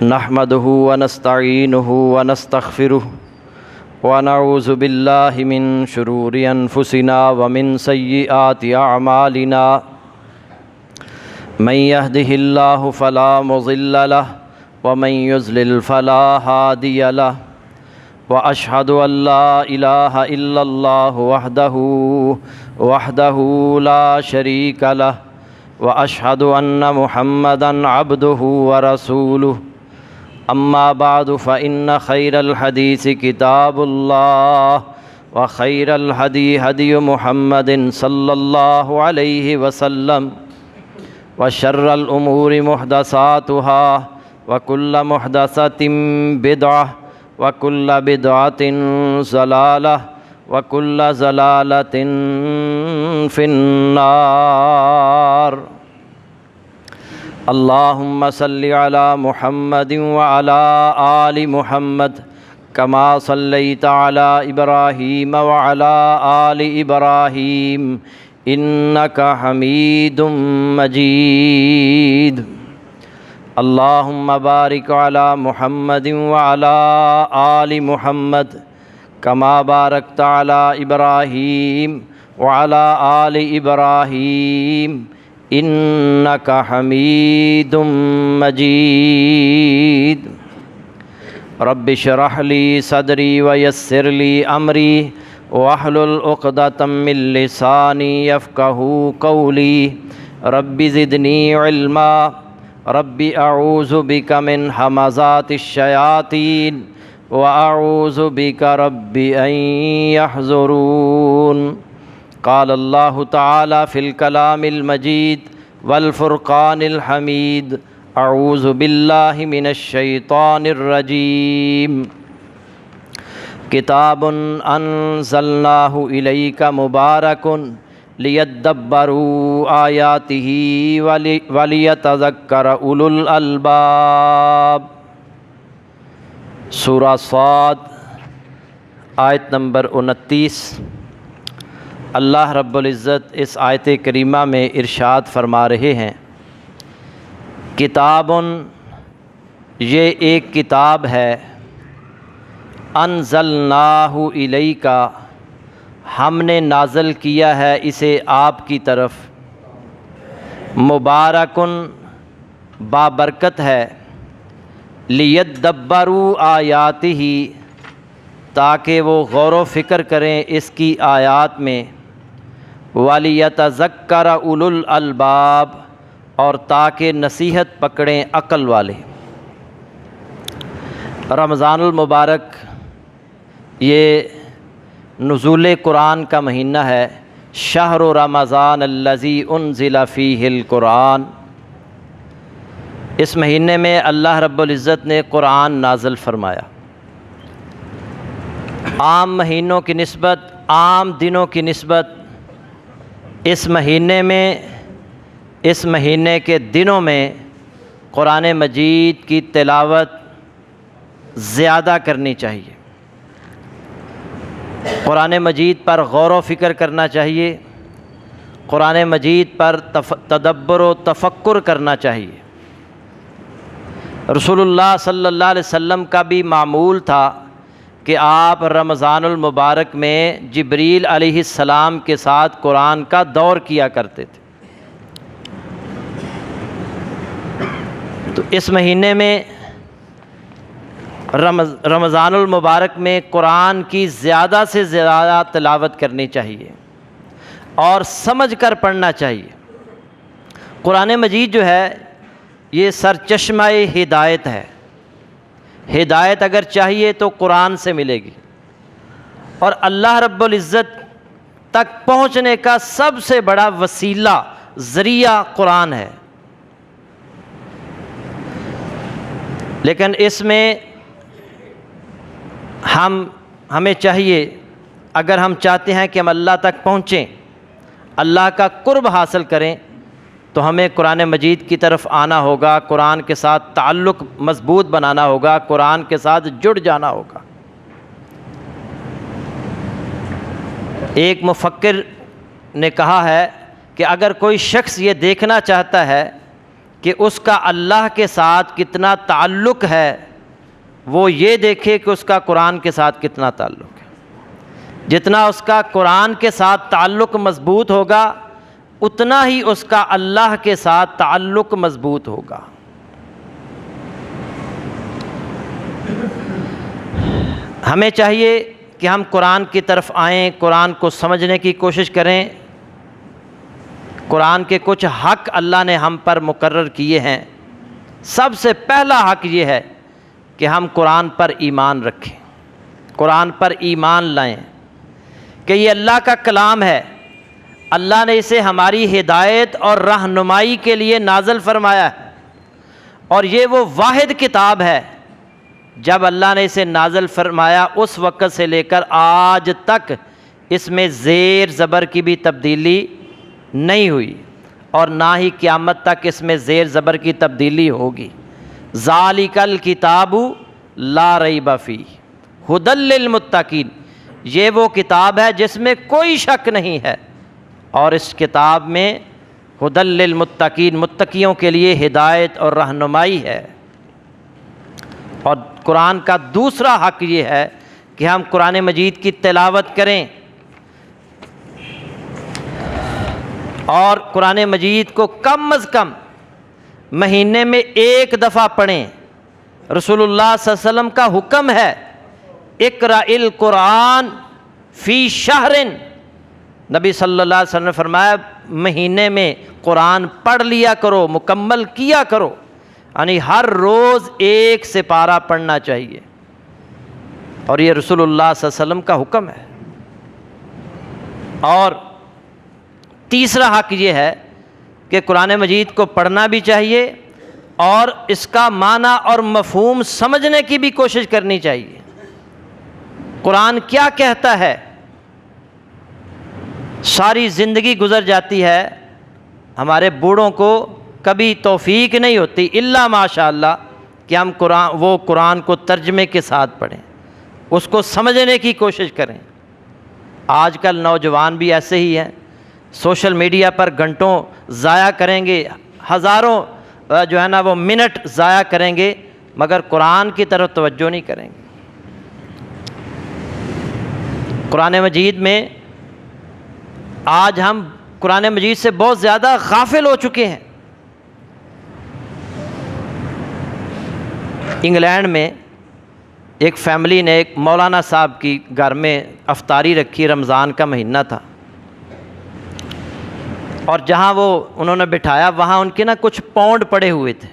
نحمده ونستعينه ونستغفره ونعوذ بالله من شرور أنفسنا ومن سيئات أعمالنا من يهده الله فلا مضل له ومن يضلل فلا هادي له وأشهد أن لا إله إلا الله وحده لا شريك له وأشهد أن محمدًا عبده ورسوله أما بعد فإن خير الحديث كتاب الله وخير الهدي هدي محمد صلى الله عليه وسلم وشر الأمور محدثاتها وكل محدثة بدعة وكل بدعة ضلالة وكل ضلالة في النار اللهم صل على محمد وعلى آل محمد كما صليت على إبراهيم وعلى آل إبراهيم إنك حميد مجيد اللهم بارك على محمد وعلى آل محمد كما باركت على إبراهيم وعلى آل إبراهيم إنك حميد مجيد رب اشرح لي صدري ويسر لي أمري واحلل عقدة من لساني يفقهوا قولي رب زدني علما رب أعوذ بك من همزات الشياطين وأعوذ بك رب أن يحضرون قال الله تعالى في الكلام المجيد والفرقان الحميد أعوذ بالله من الشيطان الرجيم كتاب أنزلناه إليك مبارك ليدبروا آياته وليتذكر أولو الألباب سورہ صاد آیت نمبر 29۔ اللہ رب العزت اس آیت کریمہ میں ارشاد فرما رہے ہیں، کتابٌ، یہ ایک کتاب ہے، انزلناہ الیک، ہم نے نازل کیا ہے اسے آپ کی طرف، مبارکٌ، بابرکت ہے، لیدبروا آیاتہ، تاکہ وہ غور و فکر کریں اس کی آیات میں، وَلِيَتَذَكَّرَ أُولُو الْأَلْبَابِ، اور تاکہ نصیحت پکڑیں عقل والے۔ رمضان المبارک یہ نزول قرآن کا مہینہ ہے، شہر رمضان الذی انزل فیہ القرآن۔ اس مہینے میں اللہ رب العزت نے قرآن نازل فرمایا۔ عام مہینوں کی نسبت، عام دنوں کی نسبت اس مہینے کے دنوں میں قرآن مجید کی تلاوت زیادہ کرنی چاہیے، قرآن مجید پر غور و فکر کرنا چاہیے، قرآن مجید پر تدبر و تفکر کرنا چاہیے۔ رسول اللہ صلی اللہ علیہ وسلم کا بھی معمول تھا کہ آپ رمضان المبارک میں جبریل علیہ السلام کے ساتھ قرآن کا دور کیا کرتے تھے۔ تو اس مہینے میں رمضان المبارک میں قرآن کی زیادہ سے زیادہ تلاوت کرنی چاہیے اور سمجھ کر پڑھنا چاہیے۔ قرآن مجید جو ہے یہ سرچشمہ ہدایت ہے، ہدایت اگر چاہیے تو قرآن سے ملے گی، اور اللہ رب العزت تک پہنچنے کا سب سے بڑا وسیلہ، ذریعہ قرآن ہے۔ لیکن اس میں ہمیں چاہیے، اگر ہم چاہتے ہیں کہ ہم اللہ تک پہنچیں، اللہ کا قرب حاصل کریں، تو ہمیں قرآن مجید کی طرف آنا ہوگا، قرآن کے ساتھ تعلق مضبوط بنانا ہوگا، قرآن کے ساتھ جڑ جانا ہوگا۔ ایک مفکر نے کہا ہے کہ اگر کوئی شخص یہ دیکھنا چاہتا ہے کہ اس کا اللہ کے ساتھ کتنا تعلق ہے، وہ یہ دیکھے کہ اس کا قرآن کے ساتھ کتنا تعلق ہے۔ جتنا اس کا قرآن کے ساتھ تعلق مضبوط ہوگا اتنا ہی اس کا اللہ کے ساتھ تعلق مضبوط ہوگا۔ ہمیں چاہیے کہ ہم قرآن کی طرف آئیں، قرآن کو سمجھنے کی کوشش کریں۔ قرآن کے کچھ حق اللہ نے ہم پر مقرر کیے ہیں۔ سب سے پہلا حق یہ ہے کہ ہم قرآن پر ایمان رکھیں، قرآن پر ایمان لائیں کہ یہ اللہ کا کلام ہے، اللہ نے اسے ہماری ہدایت اور رہنمائی کے لیے نازل فرمایا ہے، اور یہ وہ واحد کتاب ہے جب اللہ نے اسے نازل فرمایا اس وقت سے لے کر آج تک اس میں زیر زبر کی بھی تبدیلی نہیں ہوئی، اور نہ ہی قیامت تک اس میں زیر زبر کی تبدیلی ہوگی۔ ذالک الکتاب لا ریب فیہ ھدی للمتقین، یہ وہ کتاب ہے جس میں کوئی شک نہیں ہے، اور اس کتاب میں ھدی للمتقین، متقیوں کے لیے ہدایت اور رہنمائی ہے۔ اور قرآن کا دوسرا حق یہ ہے کہ ہم قرآن مجید کی تلاوت کریں، اور قرآن مجید کو کم از کم مہینے میں ایک دفعہ پڑھیں۔ رسول اللہ صلی اللہ علیہ وسلم کا حکم ہے، اقرأ القرآن فی شہر، نبی صلی اللہ علیہ وسلم نے فرمایا مہینے میں قرآن پڑھ لیا کرو، مکمل کیا کرو، یعنی ہر روز ایک سپارہ پڑھنا چاہیے، اور یہ رسول اللہ صلی اللہ علیہ وسلم کا حکم ہے۔ اور تیسرا حق یہ ہے کہ قرآن مجید کو پڑھنا بھی چاہیے اور اس کا معنی اور مفہوم سمجھنے کی بھی کوشش کرنی چاہیے۔ قرآن کیا کہتا ہے؟ ساری زندگی گزر جاتی ہے، ہمارے بوڑھوں کو کبھی توفیق نہیں ہوتی الا ماشاء اللہ کہ ہم قرآن کو ترجمے کے ساتھ پڑھیں، اس کو سمجھنے کی کوشش کریں۔ آج کل نوجوان بھی ایسے ہی ہیں، سوشل میڈیا پر گھنٹوں ضائع کریں گے، ہزاروں جو ہے نا وہ منٹ ضائع کریں گے، مگر قرآن کی طرف توجہ نہیں کریں گے۔ قرآن مجید میں آج ہم قرآن مجید سے بہت زیادہ غافل ہو چکے ہیں۔ انگلینڈ میں ایک فیملی نے ایک مولانا صاحب کی گھر میں افطاری رکھی، رمضان کا مہینہ تھا، اور جہاں وہ انہوں نے بٹھایا وہاں ان کے نا کچھ پونڈ پڑے ہوئے تھے۔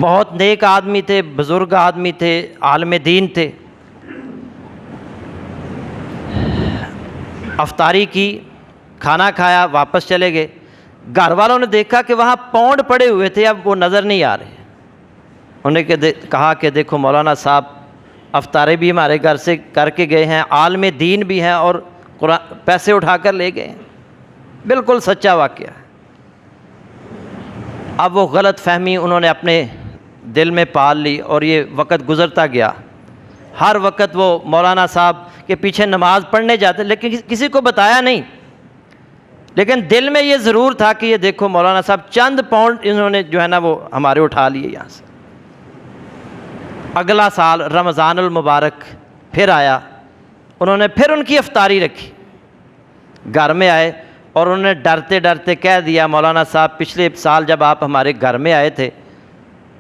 بہت نیک آدمی تھے، بزرگ آدمی تھے، عالم دین تھے۔ افطاری کی، کھانا کھایا، واپس چلے گئے۔ گھر والوں نے دیکھا کہ وہاں پونڈ پڑے ہوئے تھے، اب وہ نظر نہیں آ رہے۔ انہوں نے کہا کہ دیکھو مولانا صاحب افطاری بھی ہمارے گھر سے کر کے گئے ہیں، عالم دین بھی ہیں، اور پیسے اٹھا کر لے گئے ہیں۔ بالکل سچا واقعہ ہے۔ اب وہ غلط فہمی انہوں نے اپنے دل میں پال لی، اور یہ وقت گزرتا گیا۔ ہر وقت وہ مولانا صاحب کے پیچھے نماز پڑھنے جاتے، لیکن کسی کو بتایا نہیں، لیکن دل میں یہ ضرور تھا کہ یہ دیکھو مولانا صاحب چند پاؤنڈ انہوں نے جو ہے نا وہ ہمارے اٹھا لیے یہاں سے۔ اگلا سال رمضان المبارک پھر آیا، انہوں نے پھر ان کی افطاری رکھی، گھر میں آئے اور انہوں نے ڈرتے ڈرتے کہہ دیا مولانا صاحب پچھلے سال جب آپ ہمارے گھر میں آئے تھے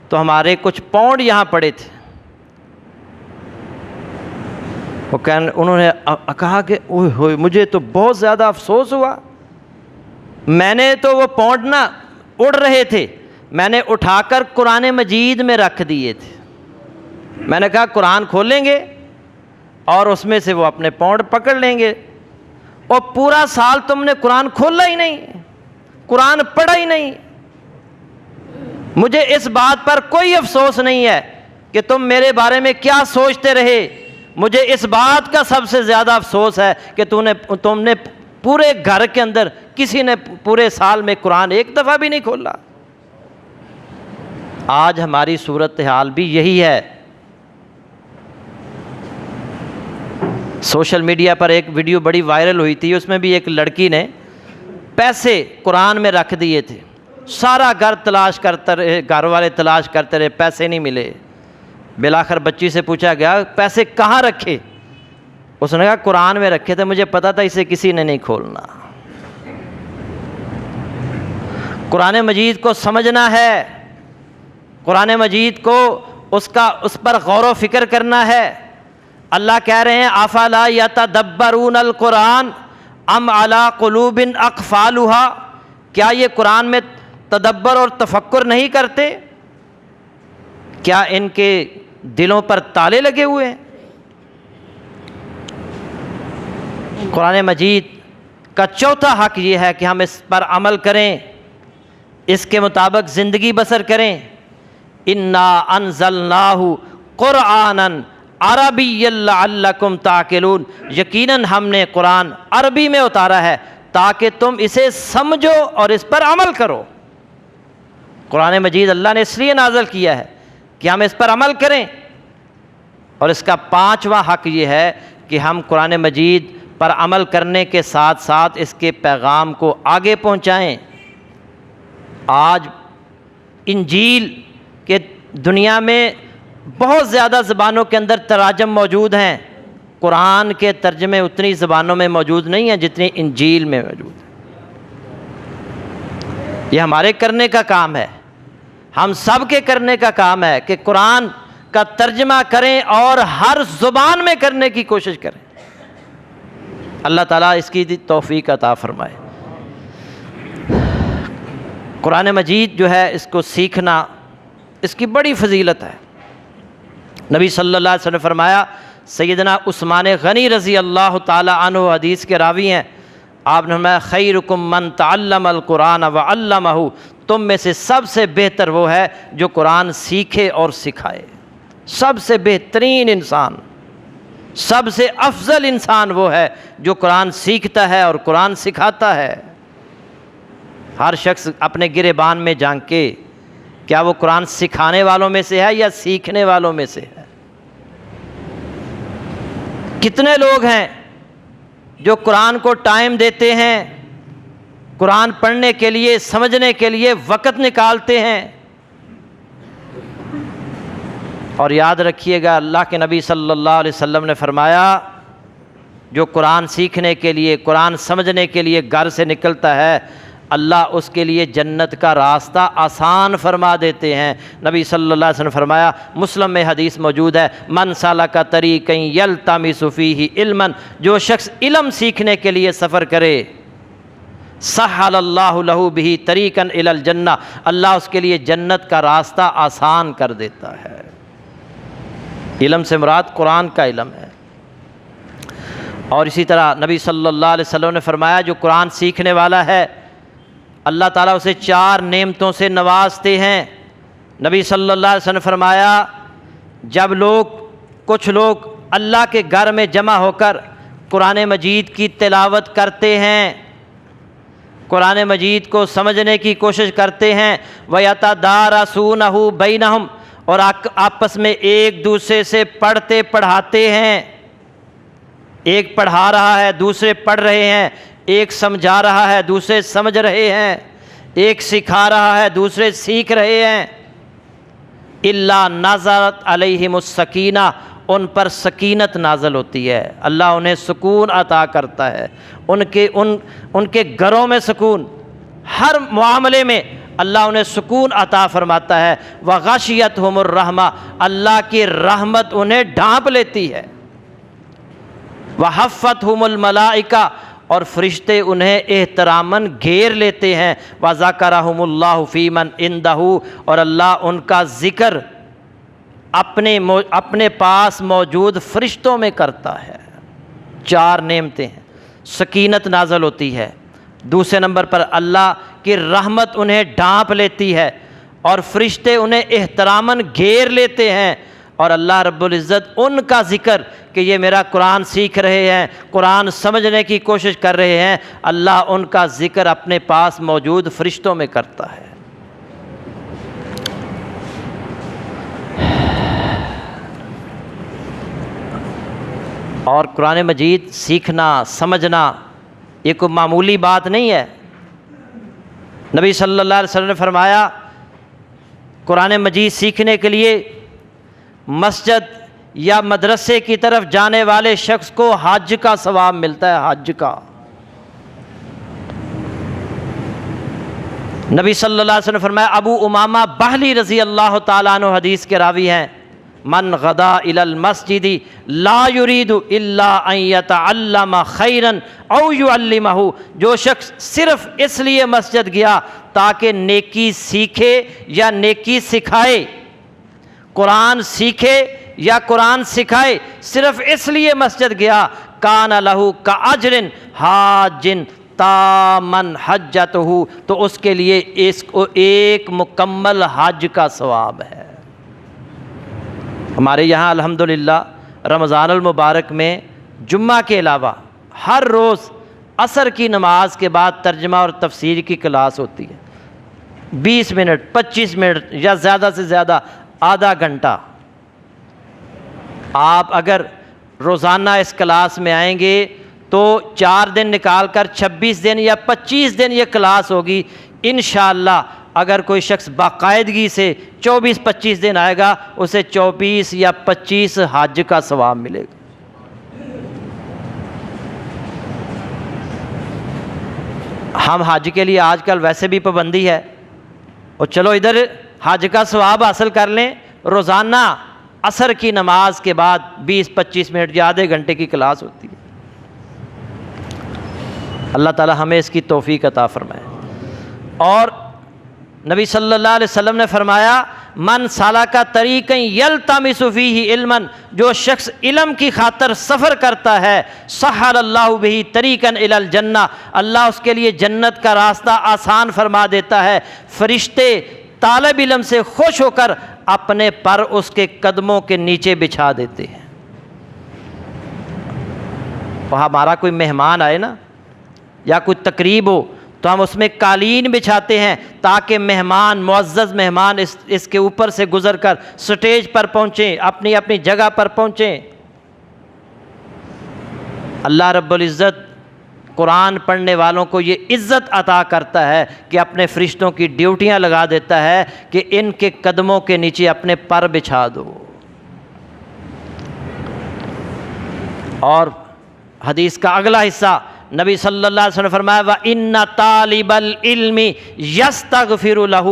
تو ہمارے کچھ پاؤنڈ یہاں پڑے تھے۔ انہوں نے کہا کہ اوہ ہوئے مجھے تو بہت زیادہ افسوس ہوا، میں نے تو وہ پاؤنڈ نا اڑ رہے تھے، میں نے اٹھا کر قرآن مجید میں رکھ دیے تھے۔ میں نے کہا قرآن کھولیں گے اور اس میں سے وہ اپنے پاؤنڈ پکڑ لیں گے، اور پورا سال تم نے قرآن کھولا ہی نہیں، قرآن پڑھا ہی نہیں۔ مجھے اس بات پر کوئی افسوس نہیں ہے کہ تم میرے بارے میں کیا سوچتے رہے، مجھے اس بات کا سب سے زیادہ افسوس ہے کہ تم نے پورے گھر کے اندر کسی نے پورے سال میں قرآن ایک دفعہ بھی نہیں کھولا۔ آج ہماری صورتحال بھی یہی ہے۔ سوشل میڈیا پر ایک ویڈیو بڑی وائرل ہوئی تھی، اس میں بھی ایک لڑکی نے پیسے قرآن میں رکھ دیے تھے، سارا گھر تلاش کرتے رہے، گھر والے تلاش کرتے رہے، پیسے نہیں ملے۔ بالآخر بچی سے پوچھا گیا پیسے کہاں رکھے؟ اس نے کہا قرآن میں رکھے تھے، مجھے پتا تھا اسے کسی نے نہیں کھولنا۔ قرآن مجید کو سمجھنا ہے، قرآن مجید کو اس پر غور و فکر کرنا ہے۔ اللہ کہہ رہے ہیں افلا یتدبرون القرآن ام علی قلوب اقفالها، کیا یہ قرآن میں تدبر اور تفکر نہیں کرتے؟ کیا ان کے دلوں پر تالے لگے ہوئے ہیں؟ قرآن مجید کا چوتھا حق یہ ہے کہ ہم اس پر عمل کریں، اس کے مطابق زندگی بسر کریں۔ انا انزلناہ قرآنا عربیا لعلکم تعقلون، یقیناً ہم نے قرآن عربی میں اتارا ہے تاکہ تم اسے سمجھو اور اس پر عمل کرو۔ قرآن مجید اللہ نے اس لیے نازل کیا ہے کہ ہم اس پر عمل کریں، اور اس کا پانچواں حق یہ ہے کہ ہم قرآن مجید پر عمل کرنے کے ساتھ ساتھ اس کے پیغام کو آگے پہنچائیں۔ آج انجیل کے دنیا میں بہت زیادہ زبانوں کے اندر تراجم موجود ہیں، قرآن کے ترجمے اتنی زبانوں میں موجود نہیں ہیں جتنی انجیل میں موجود ہیں۔ یہ ہمارے کرنے کا کام ہے، ہم سب کے کرنے کا کام ہے کہ قرآن کا ترجمہ کریں اور ہر زبان میں کرنے کی کوشش کریں۔ اللہ تعالیٰ اس کی توفیق عطا فرمائے۔ قرآن مجید جو ہے اس کو سیکھنا، اس کی بڑی فضیلت ہے۔ نبی صلی اللہ علیہ وسلم نے فرمایا، سیدنا عثمان غنی رضی اللہ تعالی عنہ حدیث کے راوی ہیں، آپ نے فرمایا خیرکم من تعلم القرآن وعلمہ، تم میں سے سب سے بہتر وہ ہے جو قرآن سیکھے اور سکھائے۔ سب سے بہترین انسان، سب سے افضل انسان وہ ہے جو قرآن سیکھتا ہے اور قرآن سکھاتا ہے۔ ہر شخص اپنے گریبان میں جھانک کے کیا وہ قرآن سکھانے والوں میں سے ہے یا سیکھنے والوں میں سے ہے؟ کتنے لوگ ہیں جو قرآن کو ٹائم دیتے ہیں، قرآن پڑھنے کے لیے، سمجھنے کے لیے وقت نکالتے ہیں؟ اور یاد رکھیے گا اللہ کے نبی صلی اللہ علیہ وسلم نے فرمایا، جو قرآن سیکھنے کے لیے، قرآن سمجھنے کے لیے گھر سے نکلتا ہے، اللہ اس کے لیے جنت کا راستہ آسان فرما دیتے ہیں۔ نبی صلی اللہ علیہ وسلم نے فرمایا، مسلم میں حدیث موجود ہے، من سلک طریقا یلتمس فیہ علما، جو شخص علم سیکھنے کے لیے سفر کرے، سہل اللہ لہ بہ طریقا الی الجنہ، اللہ اس کے لیے جنت کا راستہ آسان کر دیتا ہے۔ علم سے مراد قرآن کا علم ہے۔ اور اسی طرح نبی صلی اللہ علیہ وسلم نے فرمایا، جو قرآن سیکھنے والا ہے اللہ تعالیٰ اسے 4 نعمتوں سے نوازتے ہیں۔ نبی صلی اللہ علیہ وسلم نے فرمایا، جب کچھ لوگ اللہ کے گھر میں جمع ہو کر قرآن مجید کی تلاوت کرتے ہیں، قرآن مجید کو سمجھنے کی کوشش کرتے ہیں، وَيَتَدَارَسُونَهُ بَيْنَهُمْ، اور آپس میں ایک دوسرے سے پڑھتے پڑھاتے ہیں، ایک پڑھا رہا ہے دوسرے پڑھ رہے ہیں، ایک سمجھا رہا ہے دوسرے سمجھ رہے ہیں، ایک سکھا رہا ہے دوسرے سیکھ رہے ہیں، الا نزلت علیہم السکینہ، ان پر سکینت نازل ہوتی ہے، اللہ انہیں سکون عطا کرتا ہے، ان کے گھروں میں سکون، ہر معاملے میں اللہ انہیں سکون عطا فرماتا ہے۔ وغشیتہم الرحمہ، اللہ کی رحمت انہیں ڈھانپ لیتی ہے۔ وحفتہم الملائکہ، اور فرشتے انہیں احتراماً گھیر لیتے ہیں۔ وذکرہم اللہ فی من عندہ، اور اللہ ان کا ذکر اپنے پاس موجود فرشتوں میں کرتا ہے۔ 4 نعمتیں ہیں، سکینت نازل ہوتی ہے، دوسرے نمبر پر اللہ کی رحمت انہیں ڈھانپ لیتی ہے، اور فرشتے انہیں احتراماً گھیر لیتے ہیں، اور اللہ رب العزت ان کا ذکر کہ یہ میرا قرآن سیکھ رہے ہیں، قرآن سمجھنے کی کوشش کر رہے ہیں، اللہ ان کا ذکر اپنے پاس موجود فرشتوں میں کرتا ہے۔ اور قرآن مجید سیکھنا، سمجھنا یہ کوئی معمولی بات نہیں ہے۔ نبی صلی اللہ علیہ وسلم نے فرمایا قرآن مجید سیکھنے کے لیے مسجد یا مدرسے کی طرف جانے والے شخص کو حج کا ثواب ملتا ہے، حج کا۔ نبی صلی اللہ علیہ وسلم نے فرمایا، ابو امامہ بہلی رضی اللہ تعالیٰ عنہ حدیث کے راوی ہیں، من غدا الی المسجد لا یرید الا ان یتعلم خیرا او یعلمہ، جو شخص صرف اس لیے مسجد گیا تاکہ نیکی سیکھے یا نیکی سکھائے، قرآن سیکھے یا قرآن سکھائے، صرف اس لیے مسجد گیا، کان لہ کاجر حاج تامن حجتہ، تو اس کے لیے ایک مکمل حج کا ثواب ہے۔ ہمارے یہاں الحمدللہ رمضان المبارک میں جمعہ کے علاوہ ہر روز عصر کی نماز کے بعد ترجمہ اور تفسیر کی کلاس ہوتی ہے، 20 منٹ 25 منٹ یا زیادہ سے زیادہ آدھا گھنٹہ۔ آپ اگر روزانہ اس کلاس میں آئیں گے تو 4 دن نکال کر 26 دن یا 25 دن یہ کلاس ہوگی انشاءاللہ۔ اگر کوئی شخص باقاعدگی سے 24-25 دن آئے گا، اسے 24 یا 25 حج کا ثواب ملے گا۔ ہم حج کے لیے آج کل ویسے بھی پابندی ہے، اور چلو ادھر حج کا ثواب حاصل کر لیں، روزانہ عصر کی نماز کے بعد 20-25 منٹ یا آدھے گھنٹے کی کلاس ہوتی ہے۔ اللہ تعالی ہمیں اس کی توفیق عطا فرمائے۔ اور نبی صلی اللہ علیہ وسلم نے فرمایا، من سالک طریقا یلتمس فیہ علما، جو شخص علم کی خاطر سفر کرتا ہے، سہل اللہ بہ طریقا الی الجنہ، اللہ اس کے لیے جنت کا راستہ آسان فرما دیتا ہے۔ فرشتے طالب علم سے خوش ہو کر اپنے پر اس کے قدموں کے نیچے بچھا دیتے ہیں۔ وہ ہمارا کوئی مہمان آئے نا، یا کوئی تقریب ہو تو ہم اس میں قالین بچھاتے ہیں تاکہ مہمان، معزز مہمان اس کے اوپر سے گزر کر سٹیج پر پہنچیں، اپنی اپنی جگہ پر پہنچیں۔ اللہ رب العزت قرآن پڑھنے والوں کو یہ عزت عطا کرتا ہے کہ اپنے فرشتوں کی ڈیوٹیاں لگا دیتا ہے کہ ان کے قدموں کے نیچے اپنے پر بچھا دو۔ اور حدیث کا اگلا حصہ نبی صلی اللہ علیہ وسلم نے فرمایا، وَإِنَّ طَالِبَ الْعِلْمِ يَسْتَغْفِرُ لَهُ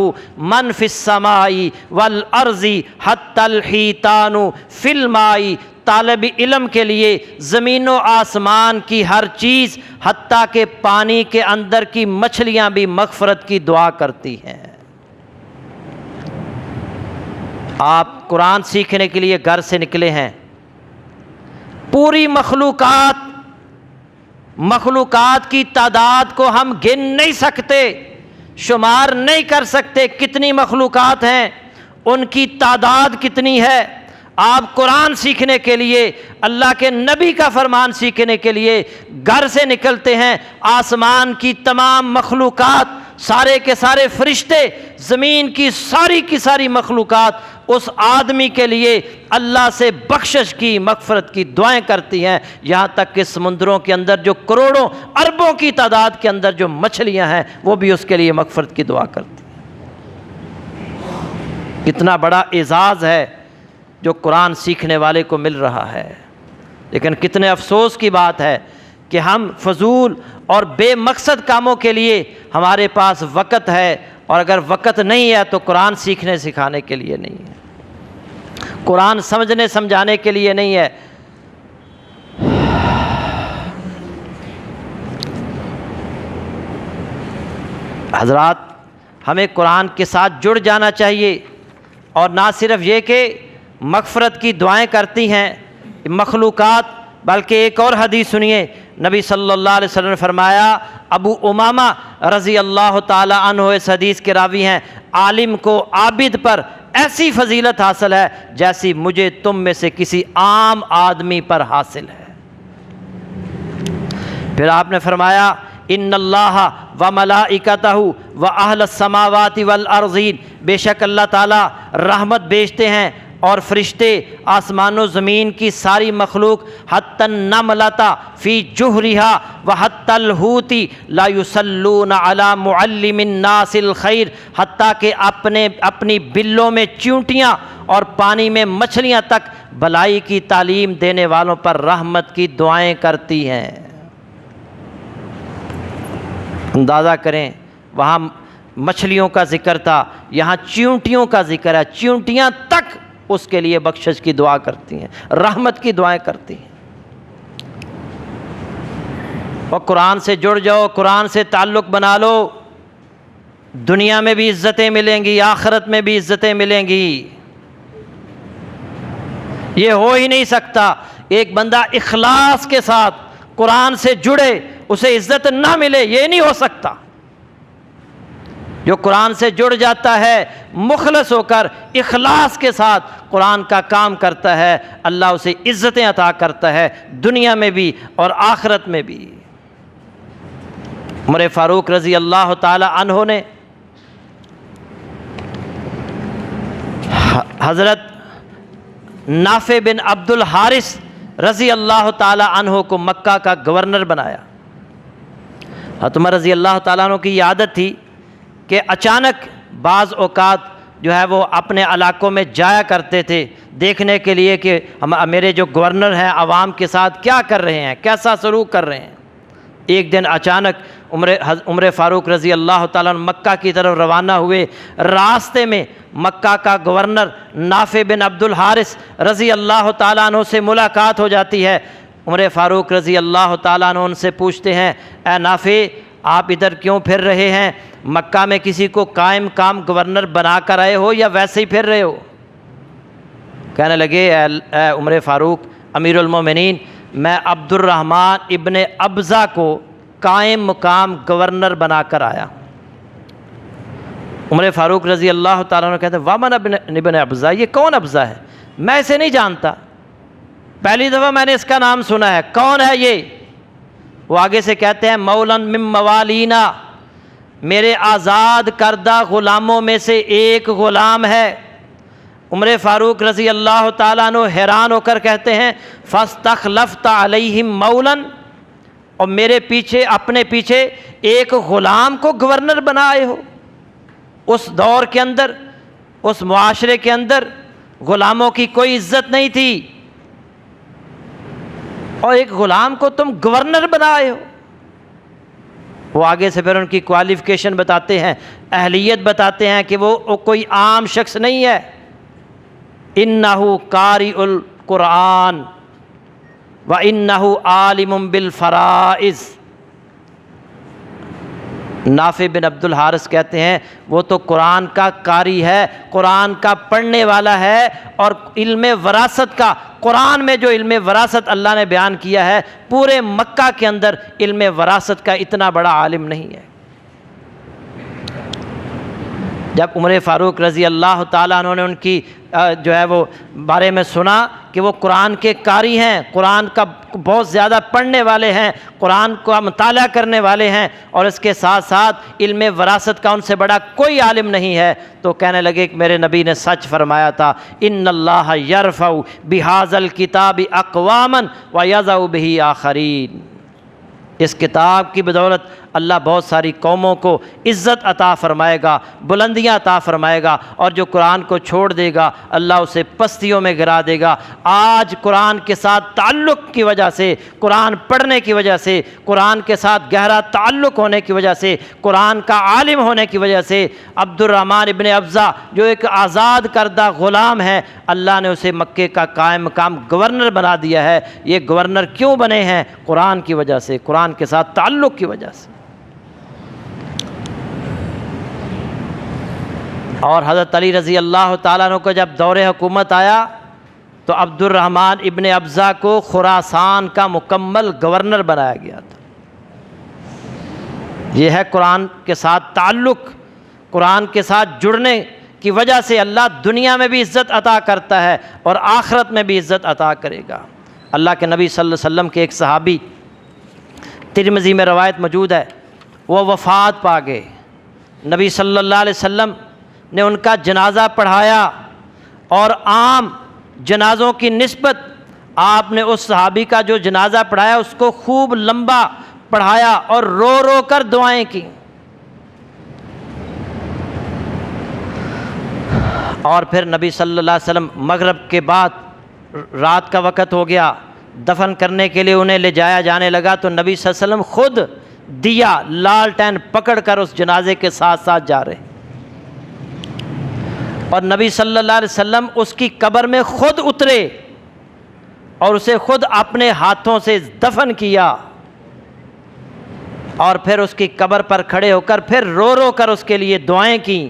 مَنْ فِي السَّمَاءِ وَالْأَرْضِ حَتَّى الْحِيتَانُ فِي الْمَاءِ، طالب علم کے لیے زمین و آسمان کی ہر چیز، حتیٰ کہ پانی کے اندر کی مچھلیاں بھی مغفرت کی دعا کرتی ہیں۔ آپ قرآن سیکھنے کے لیے گھر سے نکلے ہیں، پوری مخلوقات کی تعداد کو ہم گن نہیں سکتے، شمار نہیں کر سکتے، کتنی مخلوقات ہیں، ان کی تعداد کتنی ہے۔ آپ قرآن سیکھنے کے لیے، اللہ کے نبی کا فرمان سیکھنے کے لیے گھر سے نکلتے ہیں، آسمان کی تمام مخلوقات، سارے کے سارے فرشتے، زمین کی ساری مخلوقات اس آدمی کے لیے اللہ سے بخشش کی، مغفرت کی دعائیں کرتی ہیں، یہاں تک کہ سمندروں کے اندر جو کروڑوں اربوں کی تعداد کے اندر جو مچھلیاں ہیں وہ بھی اس کے لیے مغفرت کی دعا کرتی ہیں۔ کتنا بڑا اعزاز ہے جو قرآن سیکھنے والے کو مل رہا ہے، لیکن کتنے افسوس کی بات ہے کہ ہم فضول اور بے مقصد کاموں کے لیے ہمارے پاس وقت ہے، اور اگر وقت نہیں ہے تو قرآن سیکھنے سکھانے کے لیے نہیں ہے، قرآن سمجھنے سمجھانے کے لیے نہیں ہے۔ حضرات، ہمیں قرآن کے ساتھ جڑ جانا چاہیے، اور نہ صرف یہ کہ مغفرت کی دعائیں کرتی ہیں مخلوقات، بلکہ ایک اور حدیث سنیے، نبی صلی اللہ علیہ وسلم نے فرمایا، ابو امامہ رضی اللہ تعالی عنہ اس حدیث کے راوی ہیں، عالم کو عابد پر ایسی فضیلت حاصل ہے جیسی مجھے تم میں سے کسی عام آدمی پر حاصل ہے۔ پھر آپ نے فرمایا، ان اللہ و ملائکتہ و اہل السماوات والارضین، بے شک اللہ تعالیٰ رحمت بھیجتے ہیں اور فرشتے، آسمان و زمین کی ساری مخلوق، حتی النملۃ فی جحرھا وحتی الحوت لا یصلون علی معلم الناس الخیر، حتیٰ کہ اپنی بلوں میں چیونٹیاں اور پانی میں مچھلیاں تک بھلائی کی تعلیم دینے والوں پر رحمت کی دعائیں کرتی ہیں۔ اندازہ کریں، وہاں مچھلیوں کا ذکر تھا، یہاں چیونٹیوں کا ذکر ہے، چیونٹیاں تک اس کے لیے بخشش کی دعا کرتی ہیں، رحمت کی دعائیں کرتی ہیں۔ اور قرآن سے جڑ جاؤ، قرآن سے تعلق بنا لو، دنیا میں بھی عزتیں ملیں گی، آخرت میں بھی عزتیں ملیں گی۔ یہ ہو ہی نہیں سکتا ایک بندہ اخلاص کے ساتھ قرآن سے جڑے اسے عزت نہ ملے، یہ نہیں ہو سکتا۔ جو قرآن سے جڑ جاتا ہے مخلص ہو کر اخلاص کے ساتھ قرآن کا کام کرتا ہے، اللہ اسے عزتیں عطا کرتا ہے، دنیا میں بھی اور آخرت میں بھی۔ عمر فاروق رضی اللہ تعالی عنہ نے حضرت نافع بن عبد الحارث رضی اللہ تعالی عنہ کو مکہ کا گورنر بنایا۔ حضرت عمر رضی اللہ تعالیٰ عنہ کی یہ عادت تھی کہ اچانک بعض اوقات جو ہے وہ اپنے علاقوں میں جایا کرتے تھے دیکھنے کے لیے کہ میرے جو گورنر ہیں عوام کے ساتھ کیا کر رہے ہیں، کیسا سلوک کر رہے ہیں۔ ایک دن اچانک عمر فاروق رضی اللہ تعالیٰ عنہ مکہ کی طرف روانہ ہوئے، راستے میں مکہ کا گورنر نافع بن عبد الحارث رضی اللہ تعالیٰ عنہ سے ملاقات ہو جاتی ہے۔ عمر فاروق رضی اللہ تعالیٰ عنہ ان سے پوچھتے ہیں، اے نافع، آپ ادھر کیوں پھر رہے ہیں؟ مکہ میں کسی کو قائم کام گورنر بنا کر آئے ہو یا ویسے ہی پھر رہے ہو؟ کہنے لگے، اے عمر فاروق امیر المومنین، میں عبد الرحمن ابن ابزہ کو قائم مقام گورنر بنا کر آیا۔ عمر فاروق رضی اللہ تعالیٰ عنہ کہتے ہیں، وامن ابن ابزہ، یہ کون ابزہ ہے؟ میں اسے نہیں جانتا، پہلی دفعہ میں نے اس کا نام سنا ہے، کون ہے یہ؟ وہ آگے سے کہتے ہیں، مولاً من موالینا، میرے آزاد کردہ غلاموں میں سے ایک غلام ہے۔ عمر فاروق رضی اللہ تعالیٰ عنہ حیران ہو کر کہتے ہیں، فاستخلفت علیہم مولاً، اور میرے پیچھے اپنے پیچھے ایک غلام کو گورنر بنائے ہو۔ اس دور کے اندر، اس معاشرے کے اندر غلاموں کی کوئی عزت نہیں تھی، اور ایک غلام کو تم گورنر بنائے ہو۔ وہ آگے سے پھر ان کی کوالیفیکیشن بتاتے ہیں، اہلیت بتاتے ہیں کہ وہ کوئی عام شخص نہیں ہے۔ اِنَّهُ قارئ القرآن وَإِنَّهُ عَالِمٌ بِالْفَرَائِض۔ نافع بن عبد الحارث کہتے ہیں وہ تو قرآن کا قاری ہے، قرآن کا پڑھنے والا ہے، اور علم وراثت کا، قرآن میں جو علم وراثت اللہ نے بیان کیا ہے، پورے مکہ کے اندر علم وراثت کا اتنا بڑا عالم نہیں ہے۔ جب عمر فاروق رضی اللہ تعالیٰ عنہ نے ان کی جو ہے وہ بارے میں سنا کہ وہ قرآن کے قاری ہیں، قرآن کا بہت زیادہ پڑھنے والے ہیں، قرآن کا مطالعہ کرنے والے ہیں، اور اس کے ساتھ ساتھ علم وراثت کا ان سے بڑا کوئی عالم نہیں ہے، تو کہنے لگے کہ میرے نبی نے سچ فرمایا تھا، ان اللہ یرفع بہذا الکتاب اقواما ویضع بہ آخرین۔ اس کتاب کی بدولت اللہ بہت ساری قوموں کو عزت عطا فرمائے گا، بلندیاں عطا فرمائے گا، اور جو قرآن کو چھوڑ دے گا اللہ اسے پستیوں میں گرا دے گا۔ آج قرآن کے ساتھ تعلق کی وجہ سے، قرآن پڑھنے کی وجہ سے، قرآن کے ساتھ گہرا تعلق ہونے کی وجہ سے، قرآن کا عالم ہونے کی وجہ سے، عبد الرحمن ابن ابزہ جو ایک آزاد کردہ غلام ہے، اللہ نے اسے مکے کا قائم مقام گورنر بنا دیا ہے۔ یہ گورنر کیوں بنے ہیں؟ قرآن کی وجہ سے، قرآن کے ساتھ تعلق کی وجہ سے۔ اور حضرت علی رضی اللہ تعالیٰ عنہ کو جب دور حکومت آیا تو عبد الرحمن ابن ابزہ کو خراسان کا مکمل گورنر بنایا گیا تھا۔ یہ ہے قرآن کے ساتھ تعلق، قرآن کے ساتھ جڑنے کی وجہ سے اللہ دنیا میں بھی عزت عطا کرتا ہے اور آخرت میں بھی عزت عطا کرے گا۔ اللہ کے نبی صلی اللہ علیہ وسلم کے ایک صحابی، ترمذی میں روایت موجود ہے، وہ وفات پا گئے، نبی صلی اللہ علیہ وسلم نے ان کا جنازہ پڑھایا، اور عام جنازوں کی نسبت آپ نے اس صحابی کا جو جنازہ پڑھایا اس کو خوب لمبا پڑھایا اور رو رو کر دعائیں کی. اور پھر نبی صلی اللہ علیہ وسلم مغرب کے بعد رات کا وقت ہو گیا، دفن کرنے کے لیے انہیں لے جایا جانے لگا، تو نبی صلی اللہ علیہ وسلم خود دیا لالٹین پکڑ کر اس جنازے کے ساتھ ساتھ جا رہے، اور نبی صلی اللہ علیہ وسلم اس کی قبر میں خود اترے اور اسے خود اپنے ہاتھوں سے دفن کیا، اور پھر اس کی قبر پر کھڑے ہو کر پھر رو رو کر اس کے لیے دعائیں کیں.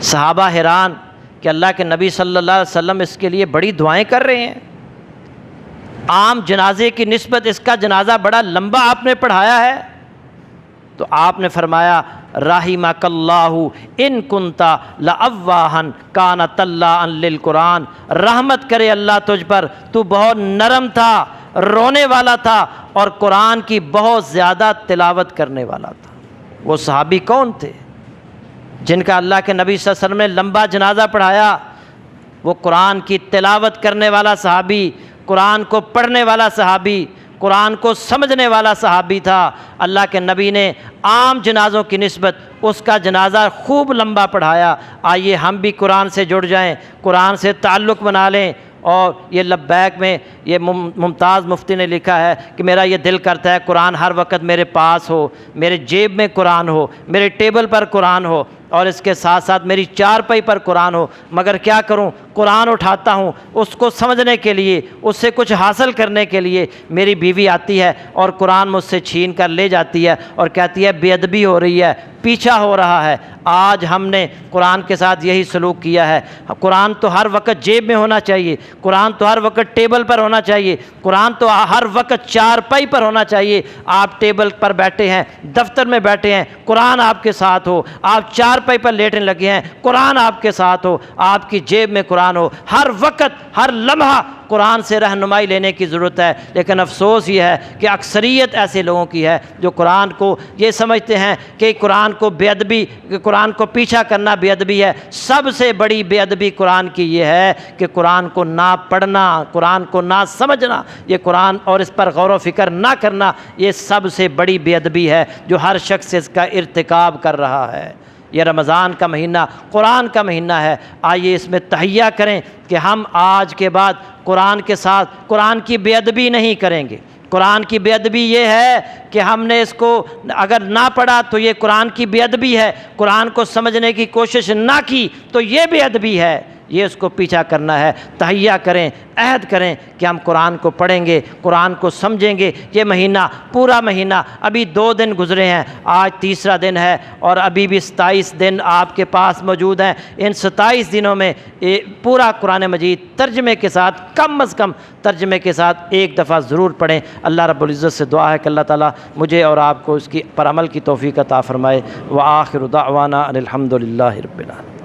صحابہ حیران کہ اللہ کے نبی صلی اللہ علیہ وسلم اس کے لیے بڑی دعائیں کر رہے ہیں، عام جنازے کی نسبت اس کا جنازہ بڑا لمبا آپ نے پڑھایا ہے. تو آپ نے فرمایا رحمک اللہ ان کنتا لأواہا کان طلاعا للقرآن، رحمت کرے اللہ تجھ پر، تو بہت نرم تھا، رونے والا تھا، اور قرآن کی بہت زیادہ تلاوت کرنے والا تھا. وہ صحابی کون تھے جن کا اللہ کے نبی صلی اللہ علیہ وسلم نے لمبا جنازہ پڑھایا؟ وہ قرآن کی تلاوت کرنے والا صحابی، قرآن کو پڑھنے والا صحابی، قرآن کو سمجھنے والا صحابی تھا. اللہ کے نبی نے عام جنازوں کی نسبت اس کا جنازہ خوب لمبا پڑھایا. آئیے ہم بھی قرآن سے جڑ جائیں، قرآن سے تعلق بنا لیں. اور یہ لبیک میں یہ ممتاز مفتی نے لکھا ہے کہ میرا یہ دل کرتا ہے قرآن ہر وقت میرے پاس ہو، میرے جیب میں قرآن ہو، میرے ٹیبل پر قرآن ہو، اور اس کے ساتھ ساتھ میری چارپائی پر قرآن ہو. مگر کیا کروں، قرآن اٹھاتا ہوں اس کو سمجھنے کے لیے، اس سے کچھ حاصل کرنے کے لیے، میری بیوی آتی ہے اور قرآن مجھ سے چھین کر لے جاتی ہے اور کہتی ہے بے ادبی ہو رہی ہے، پیچھا ہو رہا ہے. آج ہم نے قرآن کے ساتھ یہی سلوک کیا ہے. قرآن تو ہر وقت جیب میں ہونا چاہیے، قرآن تو ہر وقت ٹیبل پر ہونا چاہیے، قرآن تو ہر وقت چارپائی پر ہونا چاہیے. آپ ٹیبل پر بیٹھے ہیں، دفتر میں بیٹھے ہیں، قرآن آپ کے ساتھ ہو. آپ چارپائی پر لیٹنے لگے ہیں، قرآن آپ کے ساتھ ہو. آپ کی جیب میں قرآن ہو. ہر وقت ہر لمحہ قرآن سے رہنمائی لینے کی ضرورت ہے. لیکن افسوس یہ ہے کہ اکثریت ایسے لوگوں کی ہے جو قرآن کو یہ سمجھتے ہیں کہ قرآن کو بے ادبی، قرآن کو پیچھا کرنا بے ادبی ہے. سب سے بڑی بے ادبی قرآن کی یہ ہے کہ قرآن کو نہ پڑھنا، قرآن کو نہ سمجھنا، یہ قرآن اور اس پر غور و فکر نہ کرنا، یہ سب سے بڑی بے ادبی ہے جو ہر شخص اس کا ارتکاب کر رہا ہے. یہ رمضان کا مہینہ قرآن کا مہینہ ہے. آئیے اس میں تہیہ کریں کہ ہم آج کے بعد قرآن کے ساتھ قرآن کی بے ادبی نہیں کریں گے. قرآن کی بے ادبی یہ ہے کہ ہم نے اس کو اگر نہ پڑھا تو یہ قرآن کی بے ادبی ہے، قرآن کو سمجھنے کی کوشش نہ کی تو یہ بے ادبی ہے. یہ اس کو پیچھا کرنا ہے. تہیہ کریں، عہد کریں کہ ہم قرآن کو پڑھیں گے، قرآن کو سمجھیں گے. یہ مہینہ پورا مہینہ، ابھی 2 دن گزرے ہیں، آج تیسرا دن ہے اور ابھی بھی 27 دن آپ کے پاس موجود ہیں. ان 27 دنوں میں پورا قرآن مجید ترجمے کے ساتھ، کم از کم ترجمے کے ساتھ ایک دفعہ ضرور پڑھیں. اللہ رب العزت سے دعا ہے کہ اللہ تعالیٰ مجھے اور آپ کو اس کی پر عمل کی توفیق عطا فرمائے. وآخر دعوانا ان الحمد للہ رب العالمین.